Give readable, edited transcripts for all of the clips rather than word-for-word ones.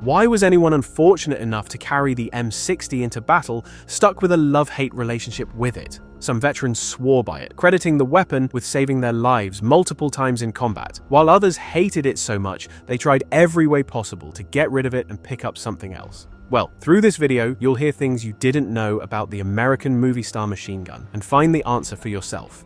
Why was anyone unfortunate enough to carry the M60 into battle stuck with a love-hate relationship with it? Some veterans swore by it, crediting the weapon with saving their lives multiple times in combat, while others hated it so much they tried every way possible to get rid of it and pick up something else. Well, through this video, you'll hear things you didn't know about the American movie star machine gun and find the answer for yourself.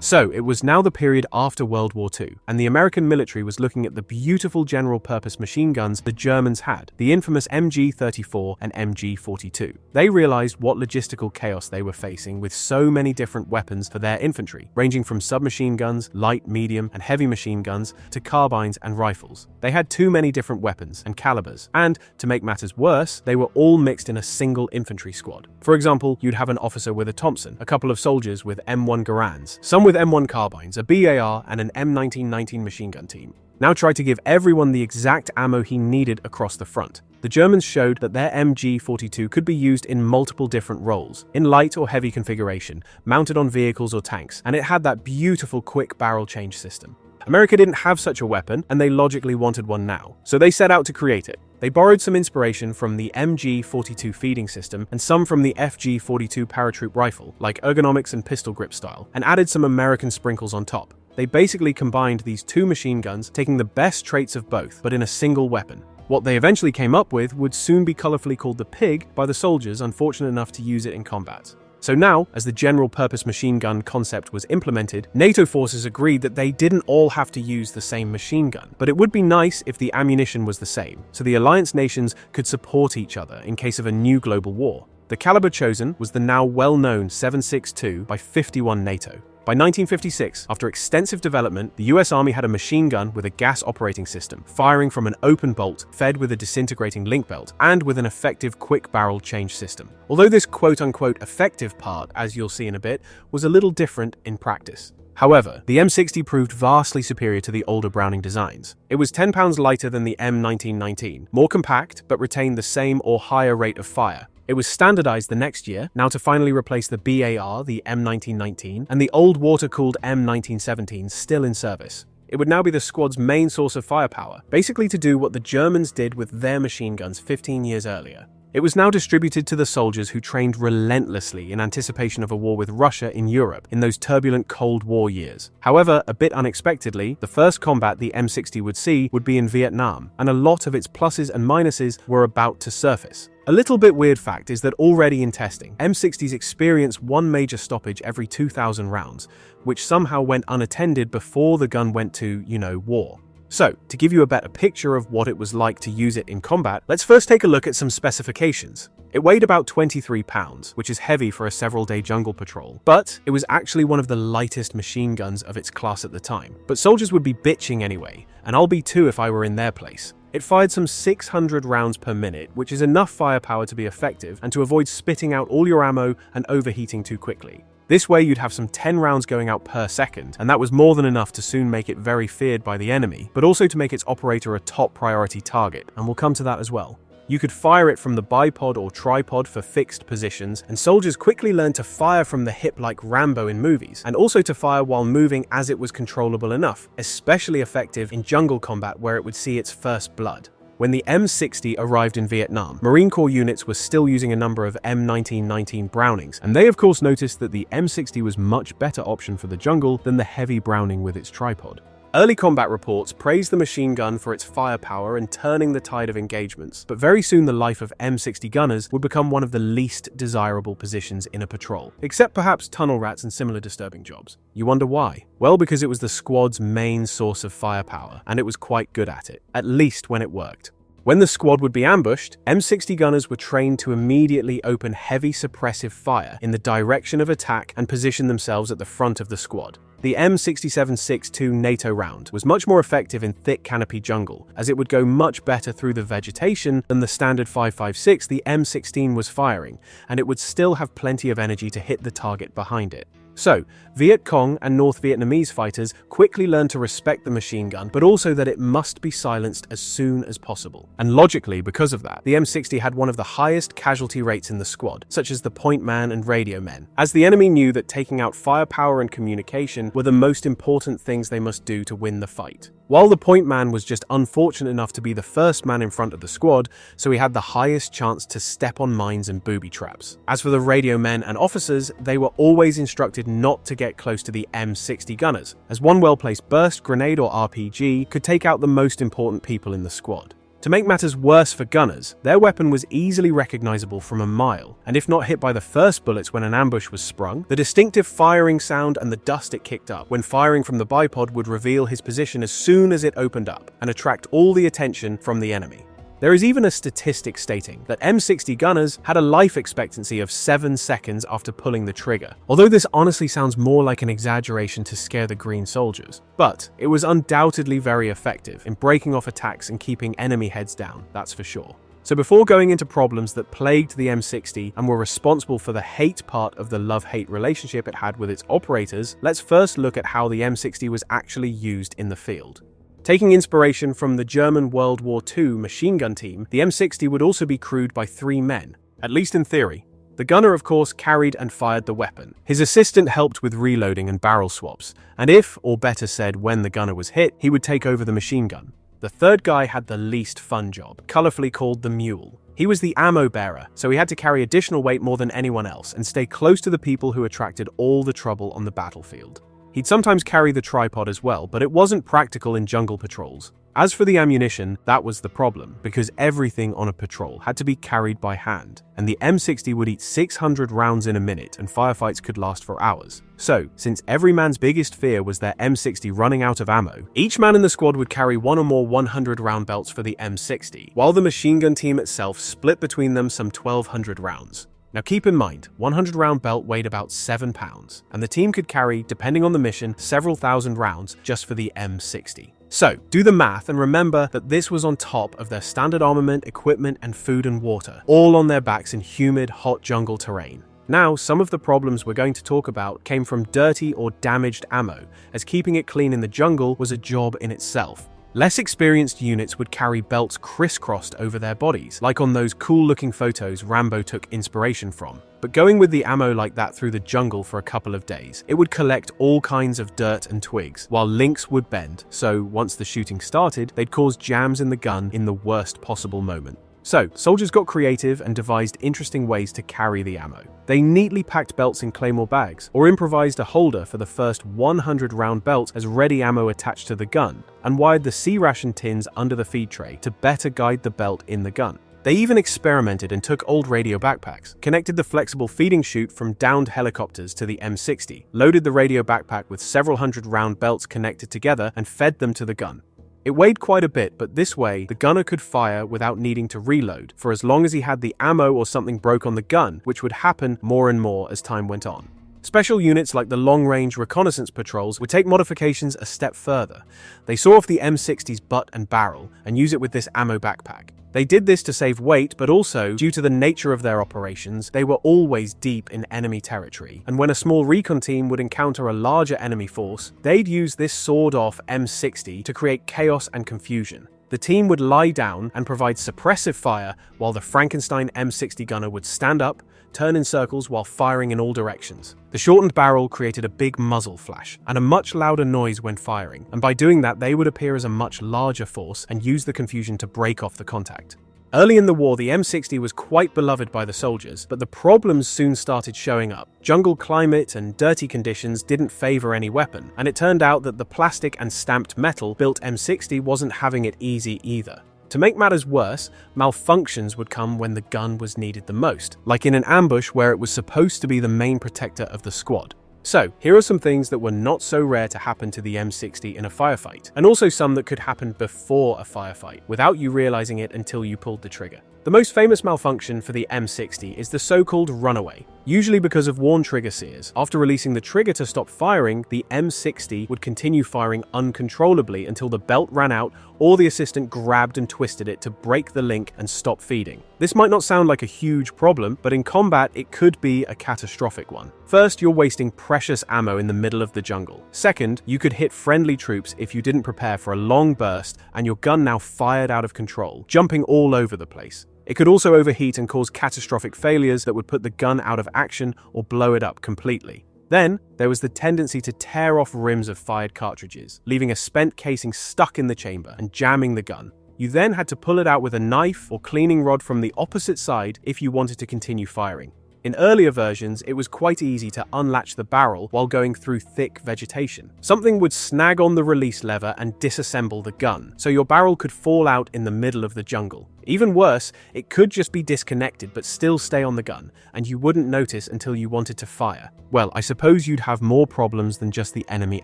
So, it was now the period after World War II, and the American military was looking at the beautiful general-purpose machine guns the Germans had, the infamous MG-34 and MG-42. They realized what logistical chaos they were facing with so many different weapons for their infantry, ranging from submachine guns, light, medium, and heavy machine guns, to carbines and rifles. They had too many different weapons and calibers, and, to make matters worse, they were all mixed in a single infantry squad. For example, you'd have an officer with a Thompson, a couple of soldiers with M1 Garands, some with M1 carbines, a BAR, and an M1919 machine gun team. Now try to give everyone the exact ammo he needed across the front. The Germans showed that their MG-42 could be used in multiple different roles, in light or heavy configuration, mounted on vehicles or tanks, and it had that beautiful quick barrel change system. America didn't have such a weapon, and they logically wanted one now, so they set out to create it. They borrowed some inspiration from the MG-42 feeding system and some from the FG-42 paratroop rifle, like ergonomics and pistol grip style, and added some American sprinkles on top. They basically combined these two machine guns, taking the best traits of both, but in a single weapon. What they eventually came up with would soon be colorfully called the Pig by the soldiers unfortunate enough to use it in combat. So now, as the general-purpose machine gun concept was implemented, NATO forces agreed that they didn't all have to use the same machine gun, but it would be nice if the ammunition was the same, so the alliance nations could support each other in case of a new global war. The caliber chosen was the now well-known 7.62 by 51 NATO. By 1956, after extensive development, the US Army had a machine gun with a gas operating system, firing from an open bolt, fed with a disintegrating link belt, and with an effective quick barrel change system. Although this quote-unquote effective part, as you'll see in a bit, was a little different in practice. However, the M60 proved vastly superior to the older Browning designs. It was 10 pounds lighter than the M1919, more compact, but retained the same or higher rate of fire. It was standardized the next year, now to finally replace the BAR, the M1919, and the old water-cooled M1917 still in service. It would now be the squad's main source of firepower, basically to do what the Germans did with their machine guns 15 years earlier. It was now distributed to the soldiers who trained relentlessly in anticipation of a war with Russia in Europe in those turbulent Cold War years. However, a bit unexpectedly, the first combat the M60 would see would be in Vietnam, and a lot of its pluses and minuses were about to surface. A little bit weird fact is that already in testing, M60s experienced one major stoppage every 2,000 rounds, which somehow went unattended before the gun went to, war. So, to give you a better picture of what it was like to use it in combat, let's first take a look at some specifications. It weighed about 23 pounds, which is heavy for a several-day jungle patrol, but it was actually one of the lightest machine guns of its class at the time. But soldiers would be bitching anyway, and I'll be too if I were in their place. It fired some 600 rounds per minute, which is enough firepower to be effective and to avoid spitting out all your ammo and overheating too quickly. This way you'd have some 10 rounds going out per second, and that was more than enough to soon make it very feared by the enemy, but also to make its operator a top priority target, and we'll come to that as well. You could fire it from the bipod or tripod for fixed positions, and soldiers quickly learned to fire from the hip like Rambo in movies, and also to fire while moving as it was controllable enough, especially effective in jungle combat where it would see its first blood. When the M60 arrived in Vietnam, Marine Corps units were still using a number of M1919 Brownings, and they of course noticed that the M60 was much better option for the jungle than the heavy Browning with its tripod. Early combat reports praised the machine gun for its firepower and turning the tide of engagements, but very soon the life of M60 gunners would become one of the least desirable positions in a patrol, except perhaps tunnel rats and similar disturbing jobs. You wonder why? Well, because it was the squad's main source of firepower, and it was quite good at it, at least when it worked. When the squad would be ambushed, M60 gunners were trained to immediately open heavy suppressive fire in the direction of attack and position themselves at the front of the squad. The M67-62 NATO round was much more effective in thick canopy jungle, as it would go much better through the vegetation than the standard 5.56 the M16 was firing, and it would still have plenty of energy to hit the target behind it. So, Viet Cong and North Vietnamese fighters quickly learned to respect the machine gun, but also that it must be silenced as soon as possible. And logically, because of that, the M60 had one of the highest casualty rates in the squad, such as the point man and radio men, as the enemy knew that taking out firepower and communication were the most important things they must do to win the fight. While the point man was just unfortunate enough to be the first man in front of the squad, so he had the highest chance to step on mines and booby traps. As for the radio men and officers, they were always instructed not to get close to the M60 gunners, as one well-placed burst grenade or RPG could take out the most important people in the squad. To make matters worse for gunners, their weapon was easily recognizable from a mile, and if not hit by the first bullets when an ambush was sprung, the distinctive firing sound and the dust it kicked up when firing from the bipod would reveal his position as soon as it opened up and attract all the attention from the enemy. There is even a statistic stating that M60 gunners had a life expectancy of 7 seconds after pulling the trigger, although this honestly sounds more like an exaggeration to scare the green soldiers. But it was undoubtedly very effective in breaking off attacks and keeping enemy heads down, that's for sure. So before going into problems that plagued the M60 and were responsible for the hate part of the love-hate relationship it had with its operators, let's first look at how the M60 was actually used in the field. Taking inspiration from the German World War II machine gun team, the M60 would also be crewed by 3 men, at least in theory. The gunner, of course, carried and fired the weapon. His assistant helped with reloading and barrel swaps, and if, or better said, when the gunner was hit, he would take over the machine gun. The third guy had the least fun job, colorfully called the mule. He was the ammo bearer, so he had to carry additional weight more than anyone else and stay close to the people who attracted all the trouble on the battlefield. He'd sometimes carry the tripod as well, but it wasn't practical in jungle patrols. As for the ammunition, that was the problem, because everything on a patrol had to be carried by hand, and the M60 would eat 600 rounds in a minute and firefights could last for hours. So, since every man's biggest fear was their M60 running out of ammo, each man in the squad would carry one or more 100-round belts for the M60, while the machine gun team itself split between them some 1,200 rounds. Now keep in mind, 100-round belt weighed about 7 pounds, and the team could carry, depending on the mission, several thousand rounds just for the M60. So, do the math and remember that this was on top of their standard armament, equipment, and food and water, all on their backs in humid, hot jungle terrain. Now, some of the problems we're going to talk about came from dirty or damaged ammo, as keeping it clean in the jungle was a job in itself. Less experienced units would carry belts crisscrossed over their bodies, like on those cool-looking photos Rambo took inspiration from. But going with the ammo like that through the jungle for a couple of days, it would collect all kinds of dirt and twigs, while links would bend, so once the shooting started, they'd cause jams in the gun in the worst possible moment. So, soldiers got creative and devised interesting ways to carry the ammo. They neatly packed belts in claymore bags, or improvised a holder for the first 100-round belt as ready ammo attached to the gun, and wired the C-ration tins under the feed tray to better guide the belt in the gun. They even experimented and took old radio backpacks, connected the flexible feeding chute from downed helicopters to the M60, loaded the radio backpack with several 100-round belts connected together, and fed them to the gun. It weighed quite a bit, but this way, the gunner could fire without needing to reload, for as long as he had the ammo or something broke on the gun, which would happen more and more as time went on. Special units like the long-range reconnaissance patrols would take modifications a step further. They saw off the M60's butt and barrel and use it with this ammo backpack. They did this to save weight, but also, due to the nature of their operations, they were always deep in enemy territory, and when a small recon team would encounter a larger enemy force, they'd use this sawed-off M60 to create chaos and confusion. The team would lie down and provide suppressive fire, while the Frankenstein M60 gunner would stand up, turn in circles while firing in all directions. The shortened barrel created a big muzzle flash and a much louder noise when firing, and by doing that they would appear as a much larger force and use the confusion to break off the contact. Early in the war, the M60 was quite beloved by the soldiers, but the problems soon started showing up. Jungle climate and dirty conditions didn't favor any weapon, and it turned out that the plastic and stamped metal built M60 wasn't having it easy either. To make matters worse, malfunctions would come when the gun was needed the most, like in an ambush where it was supposed to be the main protector of the squad. So, here are some things that were not so rare to happen to the M60 in a firefight, and also some that could happen before a firefight, without you realizing it until you pulled the trigger. The most famous malfunction for the M60 is the so-called runaway. Usually because of worn trigger sears, after releasing the trigger to stop firing, the M60 would continue firing uncontrollably until the belt ran out or the assistant grabbed and twisted it to break the link and stop feeding. This might not sound like a huge problem, but in combat it could be a catastrophic one. First, you're wasting precious ammo in the middle of the jungle. Second, you could hit friendly troops if you didn't prepare for a long burst and your gun now fired out of control, jumping all over the place. It could also overheat and cause catastrophic failures that would put the gun out of action or blow it up completely. Then, there was the tendency to tear off rims of fired cartridges, leaving a spent casing stuck in the chamber and jamming the gun. You then had to pull it out with a knife or cleaning rod from the opposite side if you wanted to continue firing. In earlier versions, it was quite easy to unlatch the barrel while going through thick vegetation. Something would snag on the release lever and disassemble the gun, so your barrel could fall out in the middle of the jungle. Even worse, it could just be disconnected but still stay on the gun, and you wouldn't notice until you wanted to fire. Well, I suppose you'd have more problems than just the enemy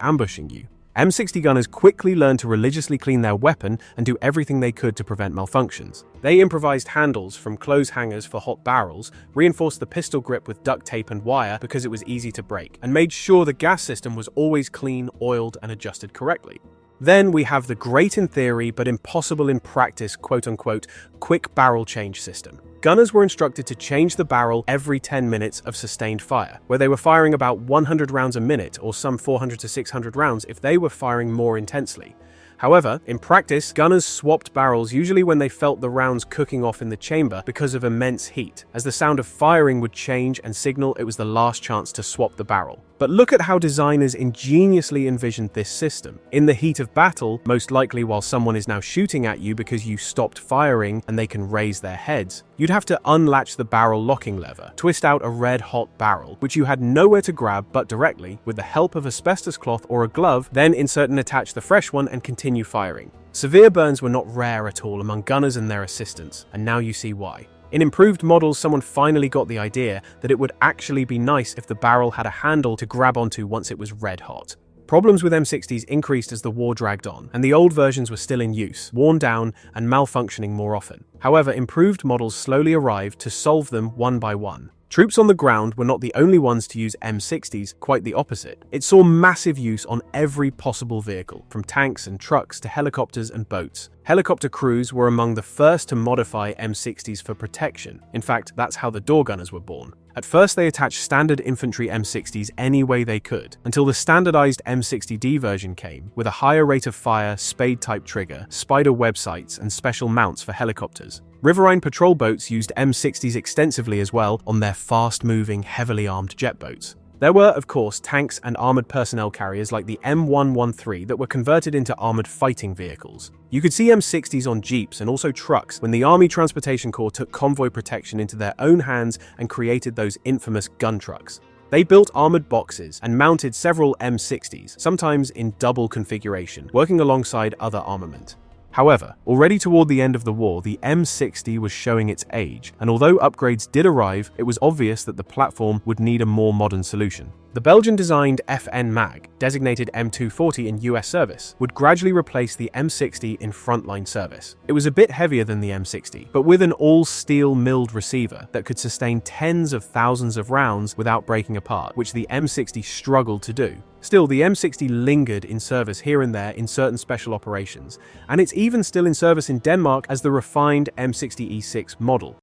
ambushing you. M60 gunners quickly learned to religiously clean their weapon and do everything they could to prevent malfunctions. They improvised handles from clothes hangers for hot barrels, reinforced the pistol grip with duct tape and wire because it was easy to break, and made sure the gas system was always clean, oiled, and adjusted correctly. Then we have the great in theory but impossible in practice quote-unquote quick barrel change system. Gunners were instructed to change the barrel every 10 minutes of sustained fire, where they were firing about 100 rounds a minute or some 400 to 600 rounds if they were firing more intensely. However, in practice, gunners swapped barrels usually when they felt the rounds cooking off in the chamber because of immense heat, as the sound of firing would change and signal it was the last chance to swap the barrel. But look at how designers ingeniously envisioned this system. In the heat of battle, most likely while someone is now shooting at you because you stopped firing and they can raise their heads, you'd have to unlatch the barrel locking lever, twist out a red-hot barrel, which you had nowhere to grab but directly, with the help of asbestos cloth or a glove, then insert and attach the fresh one and continue firing. Severe burns were not rare at all among gunners and their assistants, and now you see why. In improved models, someone finally got the idea that it would actually be nice if the barrel had a handle to grab onto once it was red hot. Problems with M60s increased as the war dragged on, and the old versions were still in use, worn down, and malfunctioning more often. However, improved models slowly arrived to solve them one by one. Troops on the ground were not the only ones to use M60s, quite the opposite. It saw massive use on every possible vehicle, from tanks and trucks to helicopters and boats. Helicopter crews were among the first to modify M60s for protection. In fact, that's how the door gunners were born. At first, they attached standard infantry M60s any way they could, until the standardized M60D version came, with a higher rate of fire, spade-type trigger, spider web sights, and special mounts for helicopters. Riverine patrol boats used M60s extensively as well on their fast-moving, heavily armed jet boats. There were, of course, tanks and armored personnel carriers like the M113 that were converted into armored fighting vehicles. You could see M60s on jeeps and also trucks when the Army Transportation Corps took convoy protection into their own hands and created those infamous gun trucks. They built armored boxes and mounted several M60s, sometimes in double configuration, working alongside other armament. However, already toward the end of the war, the M60 was showing its age, and although upgrades did arrive, it was obvious that the platform would need a more modern solution. The Belgian-designed FN MAG, designated M240 in US service, would gradually replace the M60 in frontline service. It was a bit heavier than the M60, but with an all-steel milled receiver that could sustain tens of thousands of rounds without breaking apart, which the M60 struggled to do. Still, the M60 lingered in service here and there in certain special operations, and it's even still in service in Denmark as the refined M60E6 model.